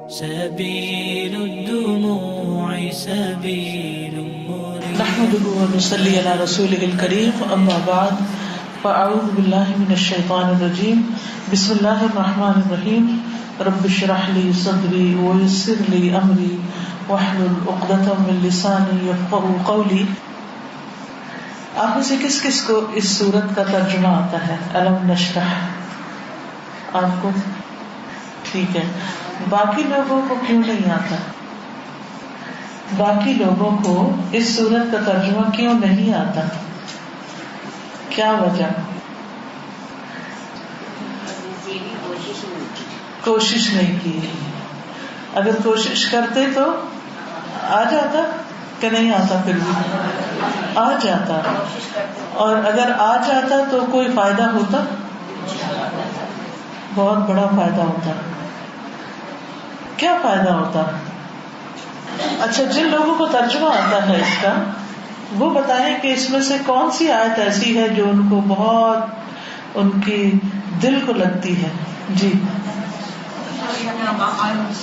سبيل الدموع سبيل مريح. نحمده ونصلي على رسوله الكريم، اما بعد، فاعوذ بالله من الشيطان الرجيم. بسم الله الرحمن الرحيم. رب اشرح لي صدري ويسر لي امري واحلل عقدة من لساني يفقهوا قولي. آپ میں سے کس کس کو اس سورت کا ترجمہ آتا ہے؟ الم نشرح آپ کو؟ ٹھیک ہے. باقی لوگوں کو کیوں نہیں آتا؟ باقی لوگوں کو اس سورت کا ترجمہ کیوں نہیں آتا؟ کیا وجہ؟ کوشش نہیں کی. اگر کوشش کرتے تو آ جاتا کہ نہیں آتا؟ پھر بھی آ جاتا. اور اگر آ جاتا تو کوئی فائدہ ہوتا؟ بہت بڑا فائدہ ہوتا. کیا فائدہ ہوتا؟ اچھا، جن لوگوں کو ترجمہ آتا ہے اس کا، وہ بتائیں کہ اس میں سے کون سی آیت ایسی ہے جو ان کو بہت ان کی دل کو لگتی ہے؟ جی.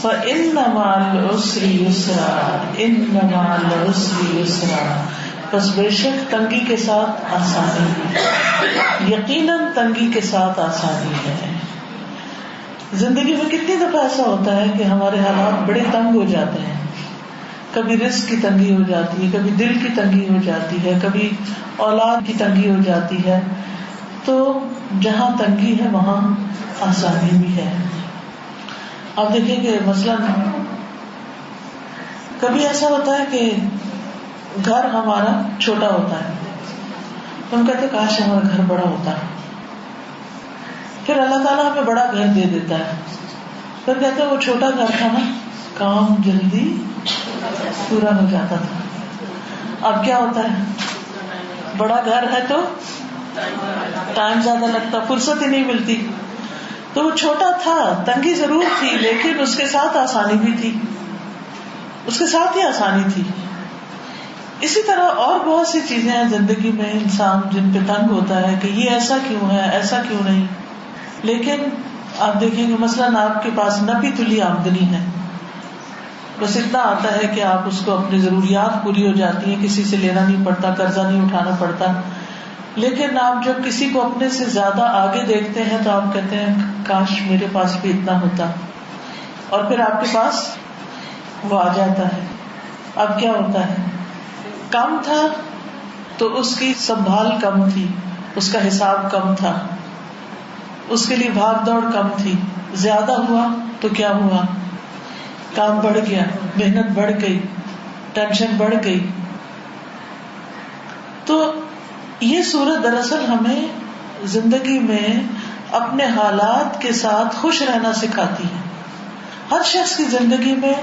فَإِنَّ مَعَ الْعُسْرِ يُسْرًا إِنَّ مَعَ الْعُسْرِ يُسْرًا. بس بے شک تنگی کے ساتھ آسانی ہے. یقیناً تنگی کے ساتھ آسانی ہے. زندگی میں کتنی دفعہ ایسا ہوتا ہے کہ ہمارے حالات بڑے تنگ ہو جاتے ہیں. کبھی رزق کی تنگی ہو جاتی ہے، کبھی دل کی تنگی ہو جاتی ہے، کبھی اولاد کی تنگی ہو جاتی ہے. تو جہاں تنگی ہے وہاں آسانی بھی ہے. آپ دیکھیں کہ مثلاً کبھی ایسا ہوتا ہے کہ گھر ہمارا چھوٹا ہوتا ہے، ہم کہتے ہیں کاش ہمارا گھر بڑا ہوتا ہے. پھر اللہ تعالیٰ ہمیں بڑا گھر دے دیتا ہے. پھر کہتے ہیں وہ چھوٹا گھر تھا نا، کام جلدی پورا ہو جاتا تھا. اب کیا ہوتا ہے؟ بڑا گھر ہے تو ٹائم زیادہ لگتا، فرصت ہی نہیں ملتی. تو وہ چھوٹا تھا، تنگی ضرور تھی، لیکن اس کے ساتھ آسانی بھی تھی. اس کے ساتھ ہی آسانی تھی. اسی طرح اور بہت سی چیزیں ہیں زندگی میں انسان جن پہ تنگ ہوتا ہے کہ یہ ایسا کیوں ہے، ایسا کیوں نہیں. لیکن آپ دیکھیں گے مثلاً آپ کے پاس نپی تلی آمدنی ہے، بس اتنا آتا ہے کہ آپ اس کو اپنی ضروریات پوری ہو جاتی ہیں، کسی سے لینا نہیں پڑتا، قرضہ نہیں اٹھانا پڑتا. لیکن آپ جب کسی کو اپنے سے زیادہ آگے دیکھتے ہیں تو آپ کہتے ہیں کاش میرے پاس بھی اتنا ہوتا. اور پھر آپ کے پاس وہ آ جاتا ہے. اب کیا ہوتا ہے؟ کم تھا تو اس کی سنبھال کم تھی، اس کا حساب کم تھا، اس کے لیے بھاگ دوڑ کم تھی. زیادہ ہوا تو کیا ہوا؟ کام بڑھ گیا، محنت بڑھ گئی، ٹینشن بڑھ گئی. تو یہ سورت دراصل ہمیں زندگی میں اپنے حالات کے ساتھ خوش رہنا سکھاتی ہے. ہر شخص کی زندگی میں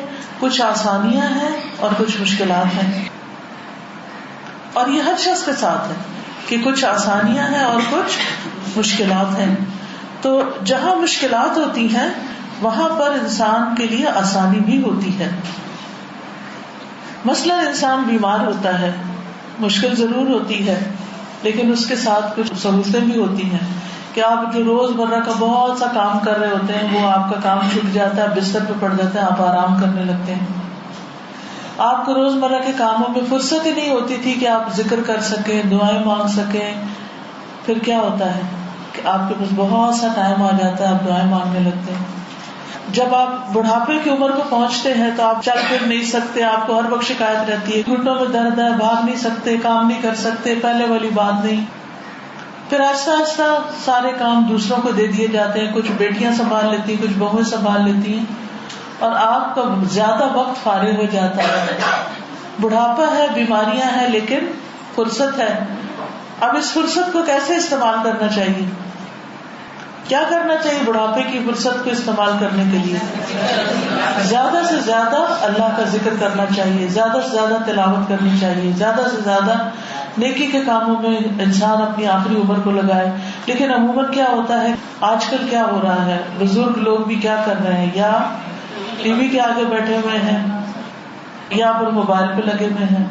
کچھ آسانیاں ہیں اور کچھ مشکلات ہیں، اور یہ ہر شخص کے ساتھ ہے کہ کچھ آسانیاں ہیں اور کچھ مشکلات ہیں. تو جہاں مشکلات ہوتی ہیں وہاں پر انسان کے لیے آسانی بھی ہوتی ہے. مثلا انسان بیمار ہوتا ہے، مشکل ضرور ہوتی ہے، لیکن اس کے ساتھ کچھ سہولتیں بھی ہوتی ہیں کہ آپ جو روز مرہ کا بہت سا کام کر رہے ہوتے ہیں وہ آپ کا کام چھوٹ جاتا ہے، بستر پہ پڑ جاتے ہیں، آپ آرام کرنے لگتے ہیں. آپ کو روز مرہ کے کاموں میں فرصت ہی نہیں ہوتی تھی کہ آپ ذکر کر سکیں، دعائیں مانگ سکیں. پھر کیا ہوتا ہے کہ آپ کے پاس بہت سا ٹائم آ جاتا ہے، آپ دعائیں مانگنے لگتے ہیں. جب آپ بڑھاپے کی عمر کو پہنچتے ہیں تو آپ چل پھر نہیں سکتے، آپ کو ہر وقت شکایت رہتی ہے، گھٹنوں میں درد ہے، بھاگ نہیں سکتے، کام نہیں کر سکتے، پہلے والی بات نہیں. پھر آہستہ آہستہ سارے کام دوسروں کو دے دیے جاتے ہیں، کچھ بیٹیاں سنبھال لیتی ہیں، کچھ بہویں سنبھال لیتی ہیں، اور آپ کا زیادہ وقت فارغ ہو جاتا ہے. بڑھاپا ہے، بیماریاں ہیں، لیکن فرصت ہے. اب اس فرصت کو کیسے استعمال کرنا چاہیے؟ کیا کرنا چاہیے بڑھاپے کی فرصت کو استعمال کرنے کے لیے؟ زیادہ سے زیادہ اللہ کا ذکر کرنا چاہیے، زیادہ سے زیادہ تلاوت کرنی چاہیے، زیادہ سے زیادہ نیکی کے کاموں میں انسان اپنی آخری عمر کو لگائے. لیکن عموماً کیا ہوتا ہے آج کل، کیا ہو رہا ہے، بزرگ لوگ بھی کیا کر رہے ہیں، یا ٹی وی کے آگے بیٹھے ہوئے ہیں، یا پھر موبائل پہ لگے ہوئے ہیں،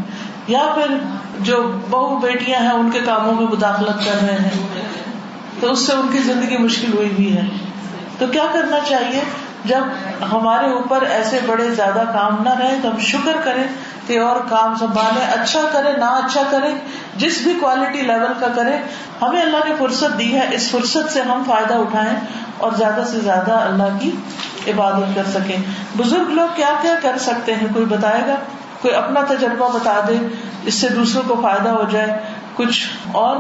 یا پھر جو بہو بیٹیاں ہیں ان کے کاموں میں مداخلت کر رہے ہیں. تو اس سے ان کی زندگی مشکل ہوئی بھی ہے. تو کیا کرنا چاہیے؟ جب ہمارے اوپر ایسے بڑے زیادہ کام نہ رہے تو ہم شکر کریں کہ اور کام سنبھالیں, اچھا کریں نہ اچھا کریں, جس بھی کوالٹی لیول کا کریں. ہمیں اللہ نے فرصت دی ہے, اس فرصت سے ہم فائدہ اٹھائیں اور زیادہ سے زیادہ اللہ کی عبادت کر سکیں. بزرگ لوگ کیا کیا کر سکتے ہیں, کوئی بتائے گا؟ کوئی اپنا تجربہ بتا دے, اس سے دوسروں کو فائدہ ہو جائے کچھ, اور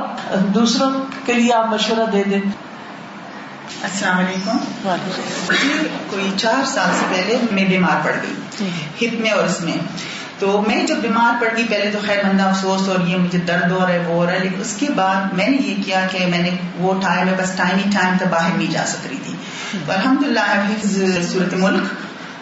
دوسروں کے لیے آپ مشورہ دے دیں. السلام علیکم. مجھے کوئی 4 سال سے پہلے میں بیمار پڑ گئی ہپ میں اور اس میں. تو میں جب بیمار پڑ گئی پہلے تو خیر مندہ افسوس اور یہ مجھے درد ہو رہا ہے وہ ہو رہا ہے, لیکن اس کے بعد میں نے یہ کیا کہ میں نے وہ ٹائم میں بس ٹائم تھا, باہر نہیں جا سک رہی تھی. تو الحمدللہ حفظ سورت ملک,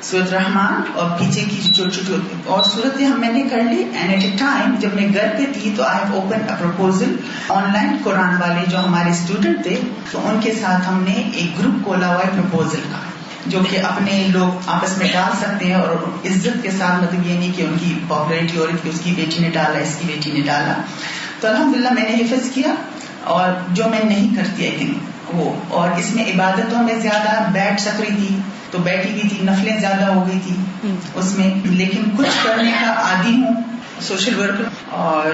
سورت رحمان اور پیچھے کی چھوٹی چھوٹی اور صورتیں میں نے کر لی. اینڈ ایٹ اے ٹائم جب میں گھر پہ تھی تو I have open a proposal online. Quran والے جو ہمارے اسٹوڈنٹ تھے تو ان کے ساتھ ہم نے ایک گروپ کھولا ہوا ہے پروپوزل کا, جو کہ اپنے لوگ آپس میں ڈال سکتے ہیں اور عزت کے ساتھ, مطلب یہ نہیں کہ ان کی پاپولیرٹی ہو رہی تھی اس کی بیٹی نے ڈالا اس کی بیٹی نے ڈالا. تو الحمدللہ میں نے حفظ کیا, اور جو میں نہیں کرتی ہے وہ, اور اس میں عبادتوں میں زیادہ بیٹھ سک رہی تھی تو بیٹھی بھی تھی, نفلیں زیادہ ہو گئی تھی اس میں, لیکن کچھ کرنے کا عادی ہوں. سوشل ورکر اور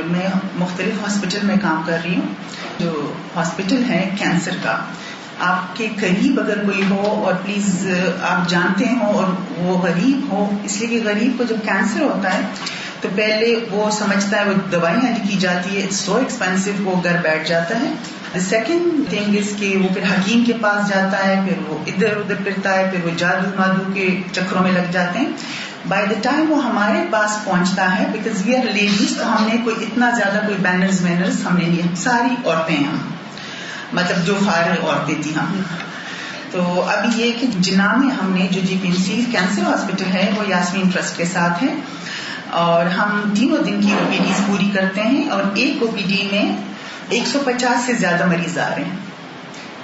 میں مختلف ہاسپٹل میں کام کر رہی ہوں. جو ہاسپٹل ہے کینسر کا, آپ کے قریب اگر کوئی ہو اور پلیز آپ جانتے ہوں اور وہ غریب ہو, اس لیے کہ غریب کو جب کینسر ہوتا ہے تو پہلے وہ سمجھتا ہے وہ دوائیاں لکھی جاتی ہے, اٹس سو ایکسپینسو, وہ گھر بیٹھ جاتا ہے. سیکنڈ تھنگ از کہ وہ پھر حکیم کے پاس جاتا ہے, پھر وہ ادھر ادھر پھرتا ہے, پھر وہ جادو مادو کے چکروں میں لگ جاتے ہیں. بائی دا ٹائم وہ ہمارے پاس پہنچتا ہے, بیکاز وی آر لیڈیز, تو ہم نے کوئی اتنا زیادہ کوئی بینرز وینرز ہم نے نہیں, ساری عورتیں ہیں ہم, مطلب جو فارغ عورتیں تھیں ہم. تو ابھی یہ کہ جناح میں ہم نے جو جی پی این سی کینسر ہاسپٹل ہے وہ یاسمین ٹرسٹ کے ساتھ ہے, اور ہم 3 دن کی او پی ڈیز پوری کرتے ہیں, اور ایک او پی ڈی میں 150 سے زیادہ مریض آ رہے ہیں.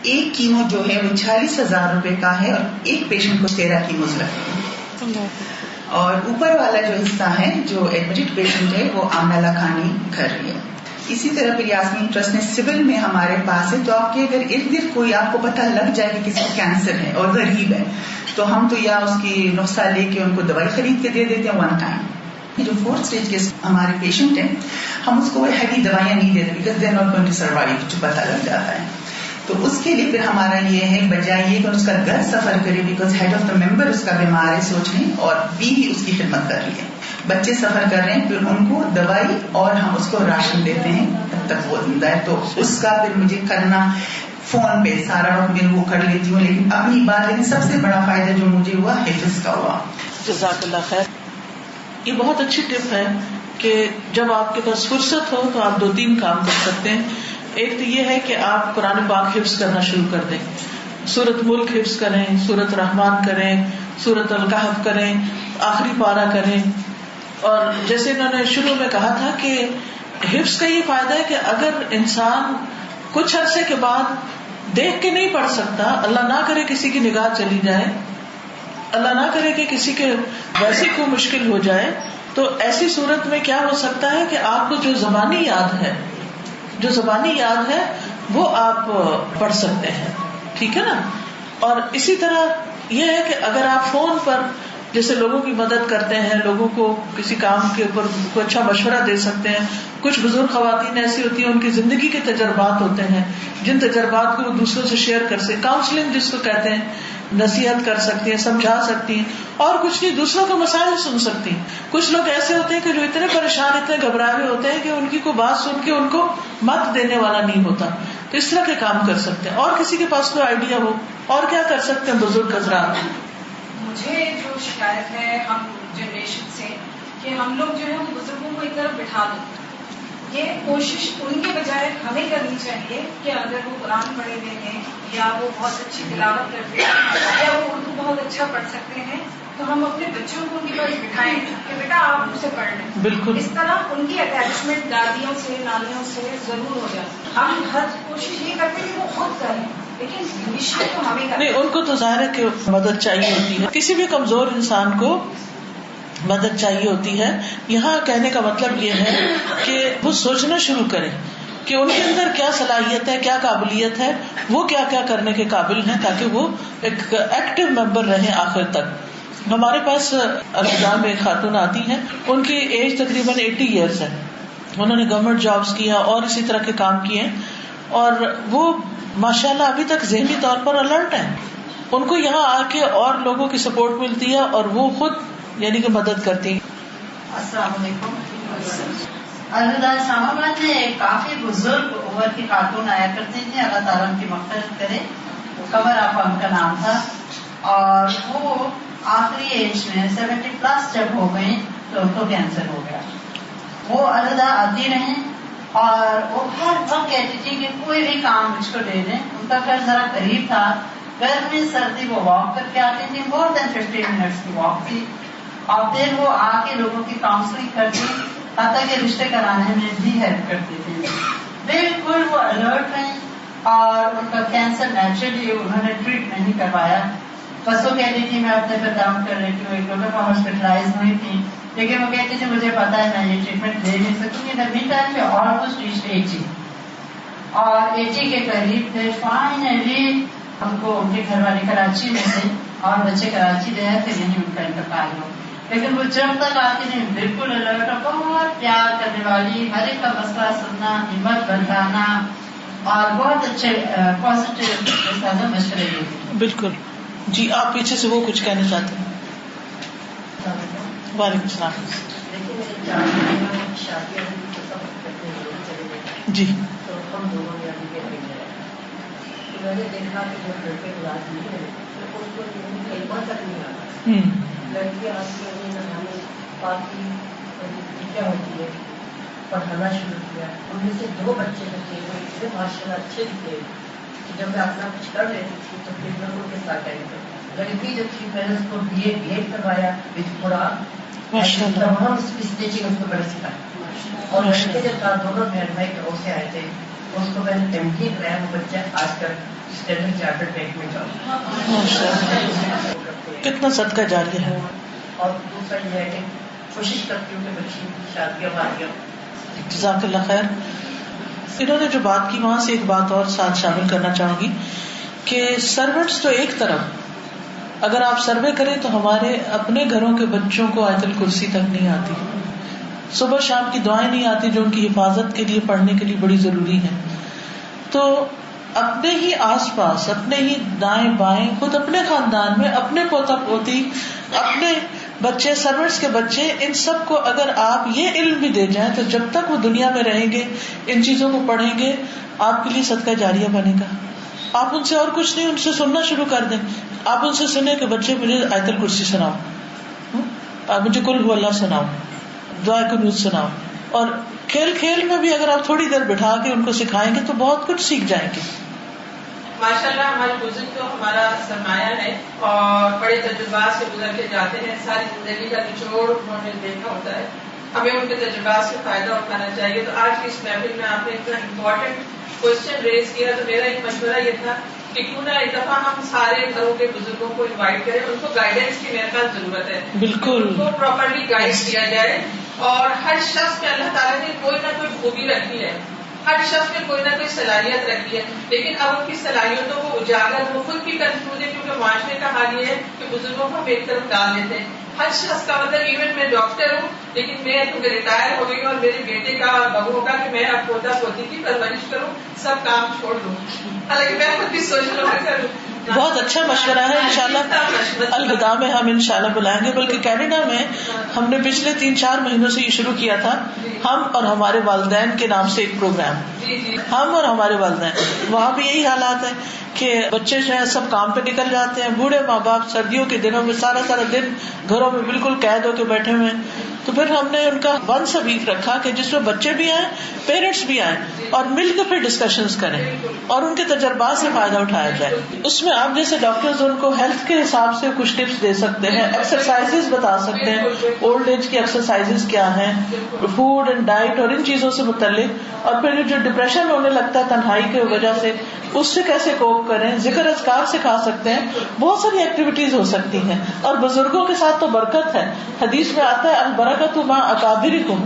ایک کیمو جو ہے وہ 46,000 روپے کا ہے, اور ایک پیشنٹ کو 13 کیموز لگتے ہیں. اور اوپر والا جو حصہ ہے جو ایڈمٹڈ پیشنٹ ہے وہ آمنہ لکھانی کر رہی ہے. اسی طرح پھر یاسمین ٹرسٹ نے سول میں ہمارے پاس ہے, تو آپ کے اگر ارد گرد کوئی آپ کو پتہ لگ جائے کہ کسی کو کینسر ہے اور غریب ہے, تو ہم تو یا اس کی نسخہ لے کے ان کو دوائی خرید کے دے دیتے ہیں ون ٹائم. جو 4th اسٹیج کے ہمارے پیشنٹ ہیں ہم اس کو ہیوی دوائیاں نہیں دیتے, because they are not going to survive, جو پتہ لگ جاتا ہے. تو اس کے لیے پھر ہمارا یہ ہے بجائے یہ کہ اس کا گھر سفر کرے, بیکاز ہیڈ آف دا ممبر اس کا بیمار ہے سوچنے, اور بیوی اس کی خدمت کر رہی ہے, بچے سفر کر رہے ہیں, پھر ان کو دوائی اور ہم اس کو راشن دیتے ہیں تب تک وہ زندہ ہے. تو اس کا پھر مجھے کرنا فون پہ سارا وقت میں وہ کر لیتی ہوں, لیکن اپنی بات, لیکن سب سے بڑا فائدہ جو مجھے ہوا حفظ کا ہوا. جزاک اللہ خیر. یہ بہت اچھی ٹپ ہے کہ جب آپ کے پاس فرصت ہو تو آپ 2-3 کام کر سکتے ہیں. ایک تو یہ ہے کہ آپ قرآن پاک حفظ کرنا شروع کر دیں, سورت ملک حفظ کریں, سورت رحمان کریں, سورت الکہف کریں, آخری پارہ کریں. اور جیسے انہوں نے شروع میں کہا تھا کہ حفظ کا یہ فائدہ ہے کہ اگر انسان کچھ عرصے کے بعد دیکھ کے نہیں پڑھ سکتا, اللہ نہ کرے کسی کی نگاہ چلی جائے, اللہ نہ کرے کہ کسی کے ویسے کو مشکل ہو جائے, تو ایسی صورت میں کیا ہو سکتا ہے کہ آپ کو جو زبانی یاد ہے وہ آپ پڑھ سکتے ہیں, ٹھیک ہے نا. اور اسی طرح یہ ہے کہ اگر آپ فون پر جیسے لوگوں کی مدد کرتے ہیں, لوگوں کو کسی کام کے اوپر کوئی اچھا مشورہ دے سکتے ہیں. کچھ بزرگ خواتین ایسی ہوتی ہیں ان کی زندگی کے تجربات ہوتے ہیں جن تجربات کو وہ دوسروں سے شیئر کر سکتے, کاؤنسلنگ جس کو کہتے ہیں, نصیحت کر سکتی ہیں, سمجھا سکتی ہیں, اور کچھ نہیں دوسروں کا مسائل سن سکتی ہیں. کچھ لوگ ایسے ہوتے ہیں کہ جو اتنے پریشان, اتنے گھبرائے ہوئے ہوتے ہیں کہ ان کی کوئی بات سن کے ان کو مت دینے والا نہیں ہوتا, تو اس طرح کے کام کر سکتے ہیں. اور کسی کے پاس کوئی آئیڈیا ہو اور کیا کر سکتے ہیں بزرگ حضرات؟ مجھے جو شکایت ہے ہم جنریشن سے کہ ہم لوگ جو ہے وہ بزرگوں کو ایک طرف بٹھا دیں. یہ کوشش ان کے بجائے ہمیں کرنی چاہیے کہ اگر وہ قرآن پڑھے ہوئے ہیں یا وہ بہت اچھی تلاوت کرتے ہیں یا وہ اردو بہت اچھا پڑھ سکتے ہیں, تو ہم اپنے بچوں کو ان کے پاس بٹھائیں کہ بیٹا آپ ان سے پڑھ لیں. بالکل اس طرح ان کی اٹیچمنٹ دادیوں سے, نانیوں سے ضرور ہو جائے. ہم ہر کوشش یہ کرتے ہیں کہ وہ خود کریں, لیکن انیشیٹ تو ہمیں نہیں, ان کو تو ظاہر ہے کہ مدد چاہیے ہوتی ہے, کسی بھی کمزور انسان کو مدد چاہیے ہوتی ہے. یہاں کہنے کا مطلب یہ ہے کہ وہ سوچنا شروع کریں کہ کہ ان کے اندر کیا صلاحیت ہے, کیا قابلیت ہے, وہ کیا کیا کرنے کے قابل ہیں, تاکہ وہ ایک ایکٹیو ممبر رہیں آخر تک. ہمارے پاس الوداع میں ایک خاتون آتی ہیں, ان کی ایج تقریباً 80 ایئرس ہے. انہوں نے گورنمنٹ جابس کیا اور اسی طرح کے کام کیے, اور وہ ماشاءاللہ ابھی تک ذہنی طور پر الرٹ ہیں. ان کو یہاں آ کے اور لوگوں کی سپورٹ ملتی ہے اور وہ خود یعنی کہ مدد کرتی ہیں. السلام علیکم. الوداع اسلام آباد میں ایک کافی بزرگ عمر کی خاتون آیا کرتی تھی, اللہ تعالیٰ ان کی مغفرت کرے. قمر آپا ان کا نام تھا, اور وہ آخری ایج میں 70+ جب ہو گئی تو ان کو کینسر ہو گیا. وہ الوداع آتی رہیں اور وہ ہر وقت کہتی تھی کہ کوئی بھی کام مجھ کو دے دیں. ان کا گھر ذرا قریب تھا, گرمی سردی وہ واک کر کے آتی تھی, مور دین 15 منٹس کی واک تھی, اور پھر وہ آ کے لوگوں کی کاؤنسلنگ کرتی, حتیٰ کہ رشتے کرانے میں بھی ہیلپ کرتی تھی. بالکل وہ الرٹ رہیں, اور ان کا کینسر نیچرلی انہوں نے ٹریٹ نہیں کروایا. بس وہ کہتی تھی میں اپنے پہ دم کر رہی تھی. ایک دفعہ ہاسپٹلائز ہوئی تھی, لیکن وہ کہتی تھی مجھے پتا ہے میں یہ ٹریٹمنٹ لے نہیں سکوں گی. مین ٹائم میں آلموسٹ ریچ 80, اور 80 کے قریب تھے. فائنلی ہم کو ان کے گھر والے کراچی میں تھے اور بچے کراچی رہے تھے, یہیں ان کا انتقال ہو. لیکن وہ جب تک آتی نہیں بالکل الرٹ, بہت پیار کرنے والی, ہر ایک کا مسئلہ سننا, ہمت بڑھانا, اور بہت اچھے پازیٹیو مشورے دیتی. بالکل. جی آپ پیچھے سے وہ کچھ کہنا چاہتے ہیں؟ وعلیکم السلام. جی تو ہم دونوں نے ابھی میں نے دیکھا کہ جو لڑکے گزارتی ہے ان کو کلمہ تک نہیں آتا. لڑکیاں آتی ہیں, انہوں نے پاکی کیا ہوتی ہے پڑھانا شروع کیا. ان میں سے 2 بچے بچے وہ اتنے ماشاء اللہ اچھے دکھے کہ جب میں اپنا کچھ کر رہی تھی تو پھر میں ان کے ساتھ آئی. لڑکی جو تھی میں نے اس کو بی ایڈ کروایا وتھ قرآن, تمام اسٹیچنگ اس کو بڑے سکھائی. اور لڑکے جب تھا دونوں بہن بھائی گھروں سے آئے تھے, اس کو میں نے MD کرایا. وہ بچہ آج کل اسٹینڈرڈ چارٹرڈ بینک میں کتنا صدقہ جاریہ ہے. اور دوسرا یہ ہے کہ کوشش کرتی ہوں کہ بچی کی شادیاں واریاں. جزاک اللہ خیر. انہوں نے جو بات کی وہاں سے ایک بات اور ساتھ شامل کرنا چاہوں گی کہ سرونٹس تو ایک طرف, اگر آپ سروے کریں تو ہمارے اپنے گھروں کے بچوں کو آیت الکرسی تک نہیں آتی, صبح شام کی دعائیں نہیں آتی جو ان کی حفاظت کے لیے پڑھنے کے لیے بڑی ضروری ہیں. تو اپنے ہی آس پاس, اپنے ہی دائیں بائیں, خود اپنے خاندان میں اپنے پوتا پوتی, اپنے بچے, سرونٹس کے بچے, ان سب کو اگر آپ یہ علم بھی دے جائیں تو جب تک وہ دنیا میں رہیں گے ان چیزوں کو پڑھیں گے, آپ کے لیے صدقہ جاریہ بنے گا. آپ ان سے اور کچھ نہیں, ان سے سننا شروع کر دیں. آپ ان سے سنیں کہ بچے مجھے آیت الکرسی سناؤ, مجھے قل هو اللہ سناؤ, دعائے قنوت سناؤ. اور کھیل کھیل میں بھی اگر آپ تھوڑی دیر بٹھا کے ان کو سکھائیں گے تو بہت کچھ سیکھ جائیں گے. ماشاءاللہ ہمارے بزرگ تو ہمارا سرمایہ ہے اور بڑے تجربات سے گزر کے جاتے ہیں. ساری زندگی کا نچوڑ انہوں نے دیکھا ہوتا ہے, ہمیں ان کے تجربات سے فائدہ اٹھانا چاہیے. تو آج کی اس محفل میں آپ نے اتنا امپورٹنٹ کوشچن ریز کیا, تو میرا ایک مشورہ یہ تھا کہ کیوں نہ ایک دفعہ ہم سارے گھروں کے بزرگوں کو انوائٹ کریں. ان کو گائیڈنس کی میرے پاس ضرورت ہے, بالکل ان کو پراپرلی گائیڈ کیا جائے. اور ہر شخص میں اللہ تعالیٰ نے کوئی نہ کوئی خوبی رکھی ہے, ہر شخص میں کوئی نہ کوئی صلاحیت رکھی ہے, لیکن اب ان کی صلاحیتوں کو اجاگر وہ خود بھی کنفیوز ہے, کیونکہ معاشرے کا حال یہ ہے کہ بزرگوں کو ہم ایک طرف ڈال دیتے ہیں. ہر شخص کا مطلب ایون میں ڈاکٹر ہوں لیکن میں تو ریٹائر ہو گئی ہوں, اور میرے بیٹے کا اور بہو کا کہ میں اب پوتا پوتی کی پرورش کروں, سب کام چھوڑ دوں. حالانکہ میں خود بھی سوشل ورکر ہوں. بہت اچھا مشورہ ہے. انشاءاللہ الوداع میں ہم انشاءاللہ بلائیں گے. بلکہ کینیڈا میں ہم نے پچھلے 3-4 مہینوں سے یہ شروع کیا تھا, ہم اور ہمارے والدین کے نام سے ایک پروگرام, ہم اور ہمارے والدین. وہاں بھی یہی حالات ہیں کہ بچے جو ہیں سب کام پہ نکل جاتے ہیں, بوڑھے ماں باپ سردیوں کے دنوں میں سارا دن گھروں میں بالکل قید ہو کے بیٹھے ہوئے ہیں. تو پھر ہم نے ان کا ونس اے ویک رکھا کہ جس میں بچے بھی آئیں, پیرنٹس بھی آئیں, اور مل کے پھر ڈسکشنز کریں اور ان کے تجربات سے فائدہ اٹھایا جائے. اس میں آپ جیسے ڈاکٹرز ان کو ہیلتھ کے حساب سے کچھ ٹپس دے سکتے ہیں, ایکسرسائزز بتا سکتے ہیں, اولڈ ایج کی ایکسرسائزز کیا ہیں, فوڈ اینڈ ڈائٹ اور ان چیزوں سے متعلق. اور پھر جو ڈپریشن ہونے لگتا ہے تنہائی کی وجہ سے, اس سے کیسے کوپ کریں, ذکر اذکار سکھا سکتے ہیں. بہت ساری ایکٹیویٹیز ہو سکتی ہیں. اور بزرگوں کے ساتھ تو برکت ہے, حدیث میں آتا ہے البرکۃ مع اکابرکم.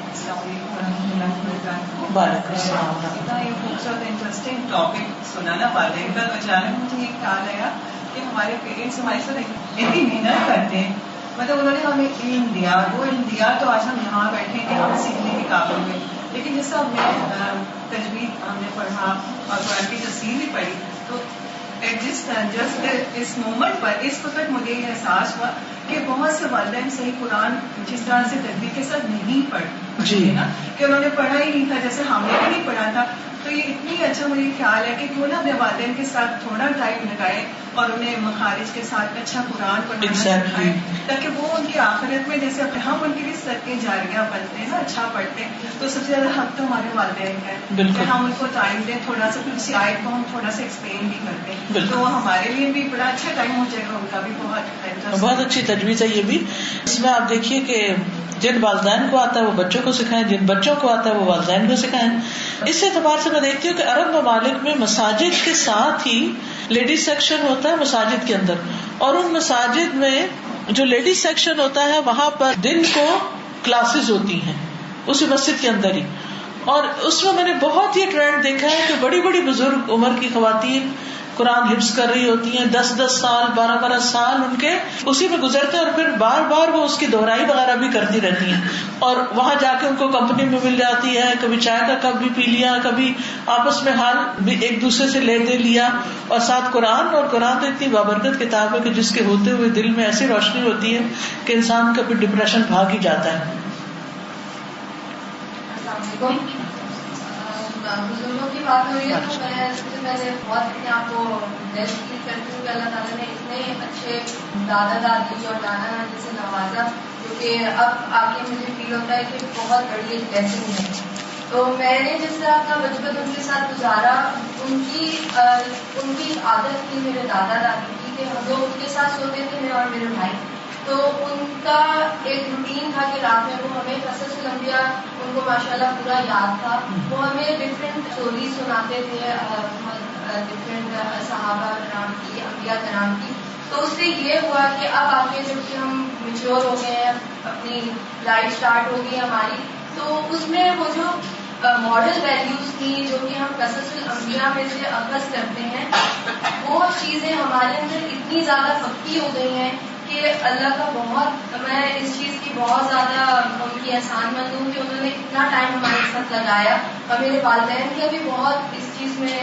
السلام علیکم ورحمۃ اللہ وبرکاتہ. وعلیکم السلام۔ اتنا ایک خوبصورت انٹرسٹنگ ٹاپک سنا نا والدین کا، تو اچانک مجھے یہ خیال آیا کہ ہمارے پیرنٹس ہمارے ساتھ اتنی محنت کرتے ہیں، مطلب انہوں نے ہمیں علم دیا، وہ علم دیا تو آج ہم یہاں بیٹھے کہ ہم سیکھنے کے قابل ہوئے. لیکن جیسا میں تجوید ہم نے پڑھا اور قرآن کی تفسیر بھی پڑھی، تو جسٹ اس مومنٹ پر اس وقت مجھے یہ احساس ہوا کہ بہت سے والدین صحیح قرآن جس طرح سے تجوید کے ساتھ نہیں پڑھتے نا، کہ انہوں نے پڑھا ہی نہیں تھا جیسے ہم نے بھی نہیں پڑھا تھا. تو یہ اتنی اچھا مجھے خیال ہے کہ کیوں نہ اپنے والدین کے ساتھ تھوڑا ٹائم لگائیں اور انہیں مخارج کے ساتھ اچھا قرآن پڑھانا سکھائیں، تاکہ وہ ان کی آخرت میں جیسے ہم ان کے لیے صدقے جاریہ بنتے ہیں نا، اچھا پڑھتے ہیں، تو سب سے زیادہ حق تو ہمارے والدین کا ہے کہ ہم ان کو ٹائم دیں، تھوڑا سا کچھ آیت کو ہم تھوڑا سا ایکسپلین بھی کرتے ہیں، تو ہمارے لیے بھی بڑا اچھا ٹائم ہو جائے گا، ان کا بھی بہت اچھی تجویز ہے. یہ بھی اس میں آپ دیکھیے کہ جن والدین کو آتا ہے وہ بچوں کو سکھائیں، جن بچوں کو آتا ہے وہ والدین کو سکھائیں. اس اعتبار سے میں دیکھتی ہوں کہ عرب ممالک میں مساجد کے ساتھ ہی لیڈیز سیکشن ہوتا ہے مساجد کے اندر، اور ان مساجد میں جو لیڈیز سیکشن ہوتا ہے وہاں پر دن کو کلاسز ہوتی ہیں اسی مسجد کے اندر ہی. اور اس میں میں نے بہت یہ ٹرینڈ دیکھا ہے کہ بڑی بڑی بزرگ عمر کی خواتین قرآن حفظ کر رہی ہوتی ہیں، 10 سال 12 سال ان کے اسی میں گزرتے ہیں، اور پھر بار بار وہ اس کی دہرائی وغیرہ بھی کرتی رہتی ہیں، اور وہاں جا کے ان کو کمپنی میں مل جاتی ہے، کبھی چائے کا کپ بھی پی لیا، کبھی آپس میں حال بھی ایک دوسرے سے لے دے لیا، اور ساتھ قرآن. اور قرآن تو اتنی بابرکت کتاب ہے کہ جس کے ہوتے ہوئے دل میں ایسی روشنی ہوتی ہے کہ انسان کا پھر ڈپریشن بھاگ ہی جاتا ہے. بزرگوں کی بات ہو رہی ہے تو میں سب سے پہلے بہت اپنے آپ کو بیسٹ فیل کرتی ہوں کہ اللہ تعالیٰ نے اتنے اچھے دادا دادی اور نانا نانی سے نوازا، جو کہ اب آ کے مجھے فیل ہوتا ہے کہ بہت بڑی ایک بلیسنگ ہے. تو میں نے جس طرح اپنا بچپن ان کے ساتھ گزارا، ان کی عادت تھی میرے دادا دادی کی کہ ہم لوگ ان کے ساتھ سوتے تھے، میں اور میرے بھائی. تو ان کا ایک روٹین تھا کہ رات میں وہ ہمیں قصص الانبیاء ان کو ماشاءاللہ پورا یاد تھا، وہ ہمیں ڈفرینٹ اسٹوریز سناتے تھے، ڈفرینٹ صحابہ کرام کی، انبیاء کرام کی. تو اس سے یہ ہوا کہ اب آ کے جب کہ ہم میچور ہو گئے ہیں، اپنی لائف اسٹارٹ ہو گئی ہماری، تو اس میں وہ جو ماڈل ویلیوز تھی جو کہ ہم قصص الانبیاء میں سے اخذ کرتے ہیں، وہ چیزیں ہمارے اندر اتنی زیادہ پکی ہو گئی ہیں کہ اللہ کا بہت، میں اس چیز کی بہت زیادہ ان کی احسان مند ہوں کہ انہوں نے اتنا ٹائم ہمارے ساتھ لگایا. اور میرے والدین کا بھی بہت اس چیز میں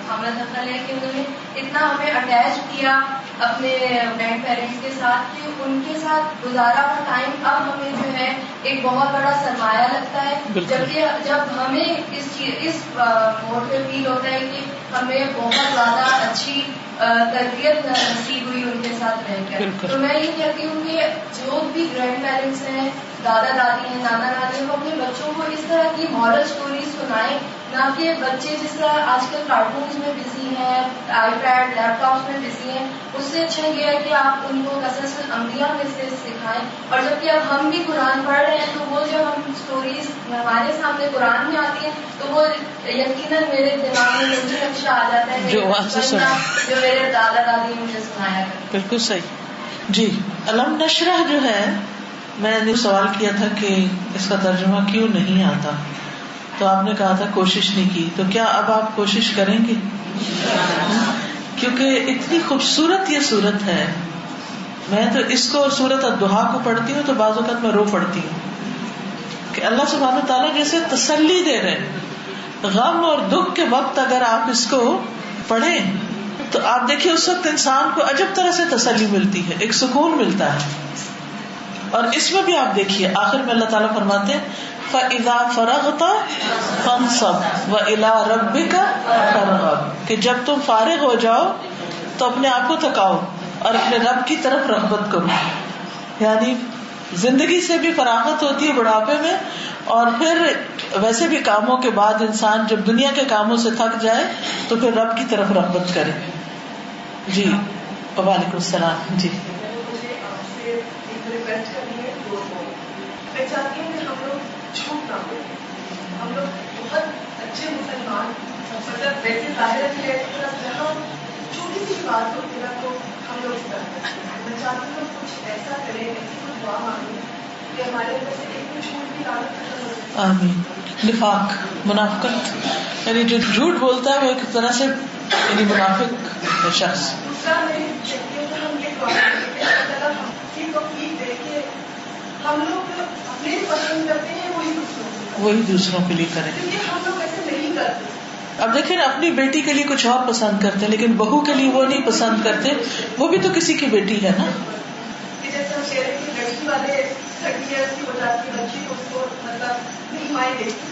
حمل دخل ہے کہ انہوں نے اتنا ہمیں اٹیچ کیا اپنے گرینڈ پیرنٹس کے ساتھ کہ ان کے ساتھ گزارا ہوا ٹائم اب ہمیں جو ہے ایک بہت بڑا سرمایہ لگتا ہے. جبکہ جب ہمیں اس موڈ پہ فیل ہوتا ہے کہ ہمیں بہت زیادہ اچھی تربیت نصیب ہوئی ان کے ساتھ رہ کر. تو میں یہ کہتی ہوں کہ جو بھی گرینڈ پیرنٹس ہیں، دادا دادی ہیں، نانا نانی ہیں، وہ اپنے بچوں کو اس طرح کی مورل سٹوریز سنائیں، نہ کہ بچے جس طرح آج کل کارٹونز میں بزی ہیں، آئی پیڈ لیپ ٹاپس میں بزی ہیں. اس سے اچھا یہ ہے کہ آپ ان کو قصص الانبیاء میں سے سکھائیں. اور جبکہ اب ہم بھی قرآن پڑھ رہے ہیں تو وہ جو ہم سٹوریز ہمارے سامنے قرآن میں آتی ہیں تو وہ یقیناً میرے دماغ میں وہی نقشہ آ جاتا ہے جو میرے دادا دادی مجھے سنایا کرتے. بالکل صحیح. جی علم نشرح جو ہے، میں نے سوال کیا تھا کہ اس کا ترجمہ کیوں نہیں آتا، تو آپ نے کہا تھا کوشش نہیں کی. تو کیا اب آپ کوشش کریں گے؟ کیونکہ اتنی خوبصورت یہ صورت ہے. میں تو اس کو سورۃ الضحیٰ کو پڑھتی ہوں تو بعض اوقات میں رو پڑتی ہوں کہ اللہ سبحانہ وتعالیٰ جیسے تسلی دے رہے، غم اور دکھ کے وقت اگر آپ اس کو پڑھیں تو آپ دیکھیں اس وقت انسان کو عجب طرح سے تسلی ملتی ہے، ایک سکون ملتا ہے. اور اس میں بھی آپ دیکھیے آخر میں اللہ تعالیٰ فرماتے ہیں فَإِذَا فَرَغْتَ فَانْصَبْ وَإِلَىٰ رَبِّكَ فَارْغَب، کہ جب تم فارغ ہو جاؤ تو اپنے آپ کو تھکاؤ اور اپنے رب کی طرف رغبت کرو. یعنی زندگی سے بھی فراغت ہوتی ہے بڑھاپے میں، اور پھر ویسے بھی کاموں کے بعد انسان جب دنیا کے کاموں سے تھک جائے تو پھر رب کی طرف رغبت کرے. جی وعلیکم السلام. جی میں چاہتی ہوں کہ ہم لوگ جھوٹ نہ بولیں. ہم لوگ بہت اچھے مسلمان، مطلب ویسے ظاہر ہے جہاں چھوٹی سی بات ہوتی ہے تو ہم لوگ اس طرح کرتے ہیں. میں چاہتی ہوں کچھ ایسا کریں، ایسی کوئی دعا مانگیں کہ ہمارے اندر سے ایک جھوٹ کی عادت ختم ہو جائے. آمین. نفاق، منافقت، یعنی جو جھوٹ بولتا ہے وہ ایک طرح سے یعنی منافق ہے شخص. دوسرا ہم یہ دعا کرتے ہیں ہم کی توفیق دے کے ہم لوگ اپنے پسند کرتے ہیں وہی دوسروں کے لیے کریں، کیونکہ ہم لوگ ایسے نہیں کرتے. اب دیکھیں نا، اپنی بیٹی کے لیے کچھ اور پسند کرتے ہیں لیکن بہو کے لیے وہ نہیں پسند کرتے، وہ بھی تو کسی کی بیٹی ہے نا. جیسے ہم کہہ رہے ہیں لڑکی والے 30 ایئرس کی ہو جاتی ہے بچی کو، اس کو مطلب نہیں مائیں دیتی،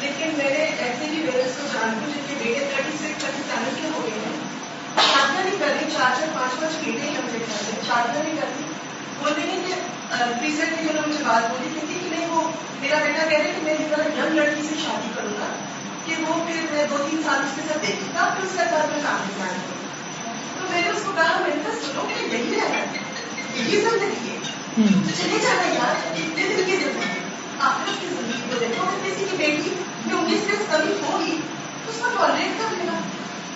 لیکن میرے ایسے بھی پیرنٹس کو جانتی ہوں جن کے بیٹے 36 37 کے ہو گئے ہیں، شادیاں نہیں کر رہی، 4 5 بیٹے ہی ہم سے کر رہے ہیں، شادیاں نہیں کرتی. بول رہی ہیں کہ ریسنٹلی جو مجھے بات بولی تھی کہ نہیں وہ میرا بیٹا کہہ رہے کہ میں اس طرح ینگ لڑکی سے شادی کروں گا کہ وہ پھر میں 2-3 سال اس کے ساتھ دیکھوں گا، پھر اس کے بعد میں کام کرنا ہے. تو میں نے اس کو کہا، میں نے کہا سنو کہ یہی رہنا ہے، یہی زندگی ہے، چلے جانا یار، اتنے دن کی زندگی، آخرت کی زندگی کو دیکھو. اگر کسی کی بیٹی میں 19 سے کمی ہوگی تو اس کو ٹالریٹ کر لینا،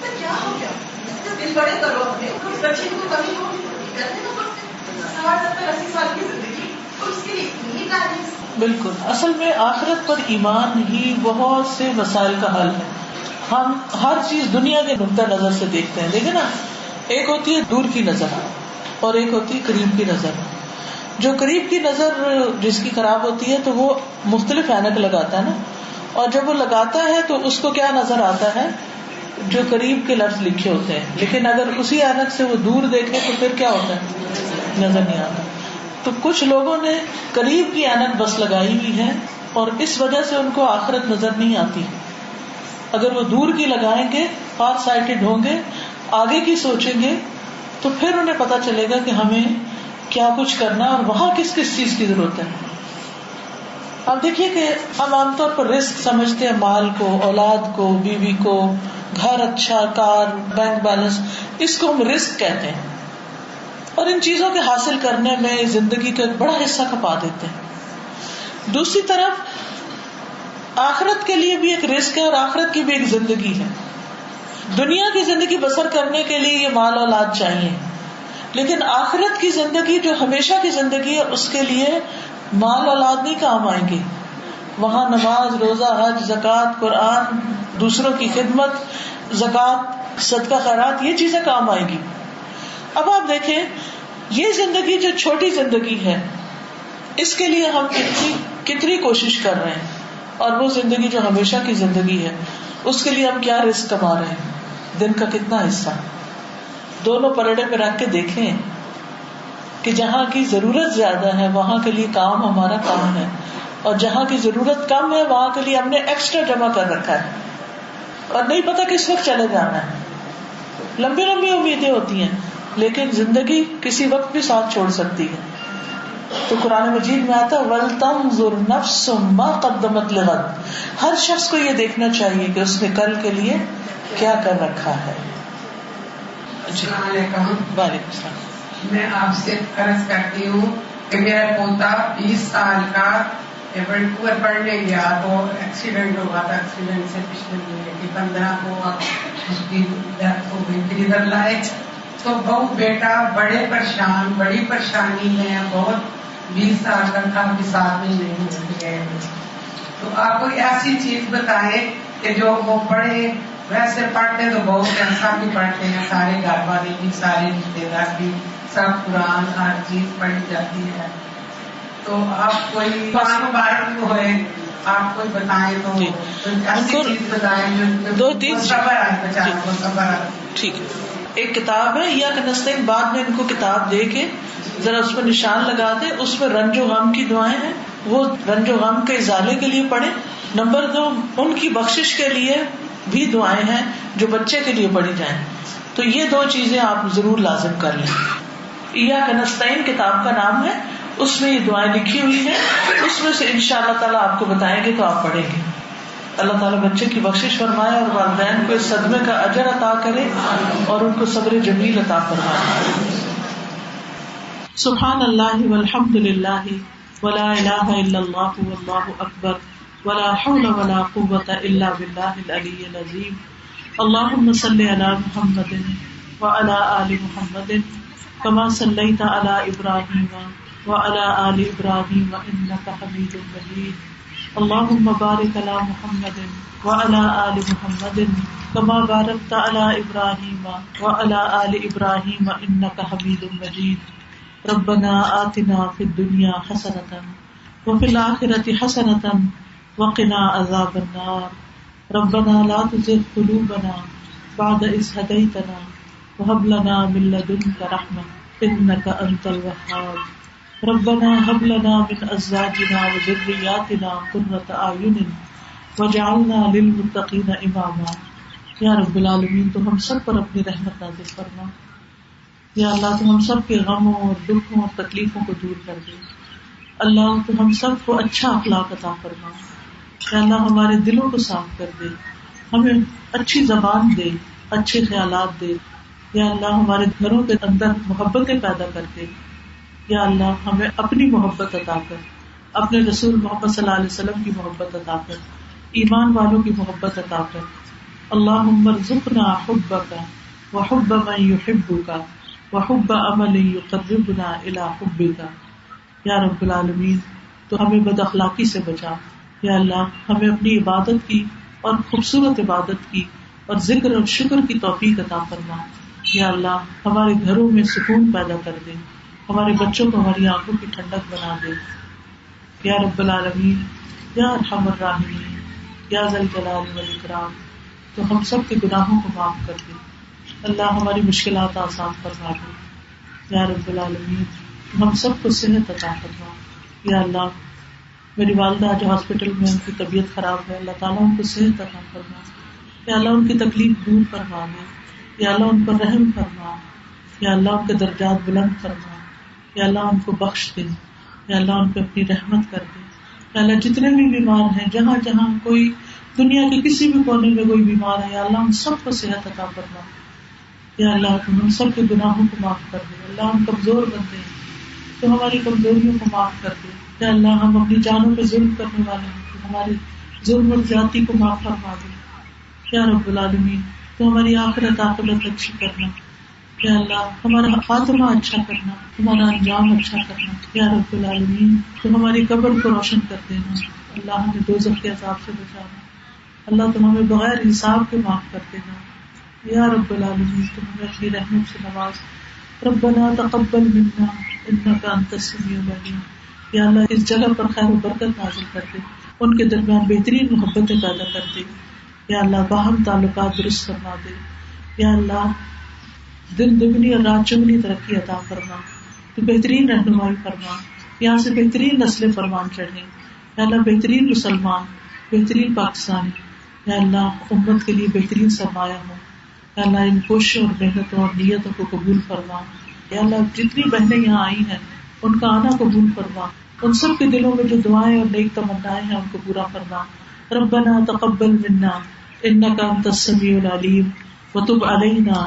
تو کیا ہو گیا، اس سے دل بڑے کرو اپنے، اس بچے کو کمی ہوگی تو کرنے کا پڑتے 60-70-80 سال کی زندگی اور اس کے لیے اتنی پلاننگ. بالکل، اصل میں آخرت پر ایمان ہی بہت سے مسائل کا حل ہے. ہم ہر چیز دنیا کے نقطہ نظر سے دیکھتے ہیں. دیکھیں نا، ایک ہوتی ہے دور کی نظر اور ایک ہوتی ہے قریب کی نظر. جو قریب کی نظر جس کی خراب ہوتی ہے تو وہ مختلف اینک لگاتا ہے نا، اور جب وہ لگاتا ہے تو اس کو کیا نظر آتا ہے، جو قریب کے لفظ لکھے ہوتے ہیں. لیکن اگر اسی اینک سے وہ دور دیکھے تو پھر کیا ہوتا ہے، نظر نہیں آتا. تو کچھ لوگوں نے قریب کی اینک بس لگائی ہوئی ہے اور اس وجہ سے ان کو آخرت نظر نہیں آتی. اگر وہ دور کی لگائیں گے، فار سائٹڈ ہوں گے، آگے کی سوچیں گے، تو پھر انہیں پتا چلے گا کہ ہمیں کیا کچھ کرنا اور وہاں کس کس چیز کی ضرورت ہے. اب دیکھیے کہ ہم عام طور پر رزق سمجھتے ہیں مال کو، اولاد کو، بیوی کو، گھر، اچھا کار، بینک بیلنس، اس کو ہم رزق کہتے ہیں، اور ان چیزوں کے حاصل کرنے میں زندگی کا ایک بڑا حصہ کھپا دیتے ہیں. دوسری طرف آخرت کے لیے بھی ایک رزق ہے اور آخرت کی بھی ایک زندگی ہے. دنیا کی زندگی بسر کرنے کے لیے یہ مال اولاد چاہیے، لیکن آخرت کی زندگی جو ہمیشہ کی زندگی ہے اس کے لیے مال اولاد نہیں کام آئیں گے. وہاں نماز، روزہ، حج، زکوٰۃ، قرآن، دوسروں کی خدمت، زکوٰۃ، صدقہ خیرات، یہ چیزیں کام آئیں گی. اب آپ دیکھیں یہ زندگی جو چھوٹی زندگی ہے اس کے لیے ہم کتنی کوشش کر رہے ہیں، اور وہ زندگی جو ہمیشہ کی زندگی ہے اس کے لیے ہم کیا رزق کما رہے ہیں، دن کا کتنا حصہ. دونوں پلڑے پہ رکھ کے دیکھیں کہ جہاں کی ضرورت زیادہ ہے وہاں کے لیے کام ہمارا کام ہے، اور جہاں کی ضرورت کم ہے وہاں کے لیے ہم نے ایکسٹرا جمع کر رکھا ہے، اور نہیں پتا کس وقت چلے جانا ہے. لمبی لمبی امیدیں ہوتی ہیں لیکن زندگی کسی وقت بھی ساتھ چھوڑ سکتی ہے. تو قرآن مجید میں آتا ہے وَلْتَنظُرْ نَفْسٌ مَا قَدَّمَتْ لِغَدٍ، ہر شخص کو یہ دیکھنا چاہیے کہ اس نے کل کے لیے کیا کر رکھا ہے. السلام علیکم. وعلیکم السلام. میں آپ سے عرض کرتی ہوں کہ میرا پوتا 20 سال کا ایئرپورٹ پڑھنے گیا تو ایکسیڈنٹ ہوا تھا. ایکسیڈنٹ سے پچھلے مہینے کی 15 کو اس کی ڈیتھ ہو گئی. پھر ادھر لائے تو بہو بیٹا بڑے پریشان، بڑی پریشانی میں، بہت 20 سال کا تھا کہ ساتھ میں نہیں مل گئے. تو آپ کوئی ایسی چیز بتائیں کہ جو وہ پڑھے. ویسے پڑھتے تو بہت ایسا بھی پڑھتے ہیں، سارے گھر والے بھی، سارے رشتے دار بھی، سب قرآن ہر چیز پڑھی جاتی ہے. تو آپ کوئی مبارک ہوئے، آپ کوئی بتائیں تو ایسی چیز بتائیں جو 2-3 صبر آئے بچارے کو صبر آئے. ٹھیک ہے. ایک کتاب ہے یا کنستین، بعد میں ان کو کتاب دے کے ذرا اس پر نشان لگا دے، اس میں رنج و غم کی دعائیں ہیں، وہ رنج و غم کے ازالے کے لیے پڑھیں. نمبر 2 ان کی بخشش کے لیے بھی دعائیں ہیں جو بچے کے لیے پڑھی جائیں. تو یہ 2 چیزیں آپ ضرور لازم کر لیں. یا کنستین کتاب کا نام ہے، اس میں یہ دعائیں لکھی ہوئی ہیں، اس میں سے انشاءاللہ تعالیٰ آپ کو بتائیں گے تو آپ پڑھیں گے. اللہ تعالیٰ بچے کی بخشش فرمائے اور والدین کو اس صدمے کا اجر عطا کرے اور ان کو صبر جمیل عطا فرمائے. سبحان اللہ والحمد للہ ولا الہ الا اللہ واللہ اکبر ولا حول ولا قوة الا باللہ العلی العظیم. اللہم صلی علی محمد وعلی آل محمد کما صلیت علی ابراہیم وعلی آل ابراہیم انک حمید مجید. اللهم بارك على محمد وعلى آل محمد كما باركت على إبراهيم وعلى آل إبراهيم إنك حميد مجيد ربنا آتنا في الدنيا حسنة وفي الآخرة حسنة وقنا عذاب النار ربنا لا تزغ قلوبنا بعد إذ هديتنا وهب لنا من لدنك رحمة إنك أنت الوهاب ربنا هب لنا من ازواجنا وذرياتنا قرة اعین واجعلنا للمتقین اماما. یا رب العالمین تو ہم سب پر اپنی رحمت نازل فرما. یا اللہ تو ہم سب کے غموں اور دکھوں اور تکلیفوں کو دور کر دے. اللہ تو ہم سب کو اچھا اخلاق عطا فرما. یا اللہ ہمارے دلوں کو صاف کر دے, ہمیں اچھی زبان دے, اچھے خیالات دے. یا اللہ ہمارے گھروں کے اندر محبتیں پیدا کر دے. یا اللہ ہمیں اپنی محبت عطا کر, اپنے رسول محمد صلی اللہ علیہ وسلم کی محبت عطا کر, ایمان والوں کی محبت عطا کر. اللہم ارزقنا حبک وحب من یحبک وحب عمل یقربنا الی حبک. یا رب العالمین تو ہمیں بد اخلاقی سے بچا. یا اللہ ہمیں اپنی عبادت کی اور خوبصورت عبادت کی اور ذکر اور شکر کی توفیق عطا فرما. یا اللہ ہمارے گھروں میں سکون پیدا کر دے, ہمارے بچوں کو ہماری آنکھوں کی ٹھنڈک بنا دے. یا رب العالمین یا ارحم الراحمین یا ذا الجلال والاکرام تو ہم سب کے گناہوں کو معاف کر دے. اللہ ہماری مشکلات آسان فرما دے. یا رب العالمین ہم سب کو صحت عطا فرما. یا اللہ میری والدہ جو ہاسپٹل میں ان کی طبیعت خراب ہے, اللہ تعالیٰ ان کو صحت عطا فرما. یا اللہ ان کی تکلیف دور فرما دے. یا اللہ ان پر رحم فرما. یا اللہ ان کے درجات بلند فرما. یا اللہ ان کو بخش دے. یا اللہ ان پہ اپنی رحمت کر دے. یا اللہ جتنے بھی بیمار ہیں, جہاں جہاں کوئی دنیا کے کسی بھی کونے میں کوئی بیمار ہے, یا اللہ ان سب کو صحت عطا فرما. یا اللہ تم ہم سب کے گناہوں کو معاف کر دے. اللہ ہم کمزور بندے ہیں تو ہماری کمزوریوں کو معاف کر دے. یا اللہ ہم اپنی جانوں پہ ظلم کرنے والے ہیں تو ہمارے ظلم اور زیادتی کو معاف فرما دے. یا رب العالمین تو ہماری آخرت عاقبت اچھی کرنا. یا اللہ ہمارا خاتمہ اچھا کرنا, ہمارا انجام اچھا کرنا. یا رب العالمین تو ہماری قبر کو روشن کر دینا. اللہ ہمیں دوزخ کے عذاب سے بچانا. اللہ تم ہمیں بغیر حساب کے معاف کر دینا. یا رب العالمین تم ہمیں اپنی رحمت سے نواز. ربنا تقبل منا انک انت السمیع العلیم. یا اللہ اس جگہ پر خیر و برکت نازل کر دے, ان کے درمیان بہترین محبتیں پیدا کر دے. یا اللہ باہم تعلقات درست فرما دے. یا اللہ دن دگنی اور رات چگنی ترقی عطا فرما. تو بہترین رہنمائی فرما, یہاں سے بہترین نسل فرمان چڑھیں. یا اللہ بہترین مسلمان, بہترین پاکستانی, یا اللہ امت کے لیے بہترین سرمایہ ہو. یا اللہ ان کوششوں اور محنتوں اور نیتوں کو قبول فرما. یا اللہ جتنی بہنیں یہاں آئی ہیں ان کا آنا قبول فرما. ان سب کے دلوں میں جو دعائیں اور نیک تمنائیں ہیں ان کو پورا فرما. ربنا تقبل منا انک انت السمیع العلیم وتب علینا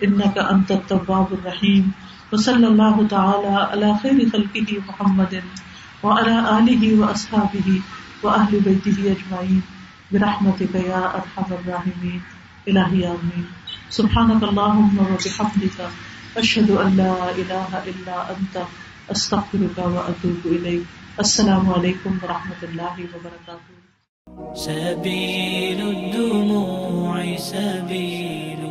انک انت التواب الرحیم. وصلی اللہ تعالی علی خیر خلقہ محمد وعلی آلہ واصحابہ واہل بیتہ اجمعین برحمتک یا ارحم الراحمین. الہی آمین. سبحانک اللہم وبحمدک اشہد ان لا الہ الا انت استغفرک واتوب الیک. السلام علیکم ورحمۃ اللہ وبرکاتہ. سبيل الدموع سبيل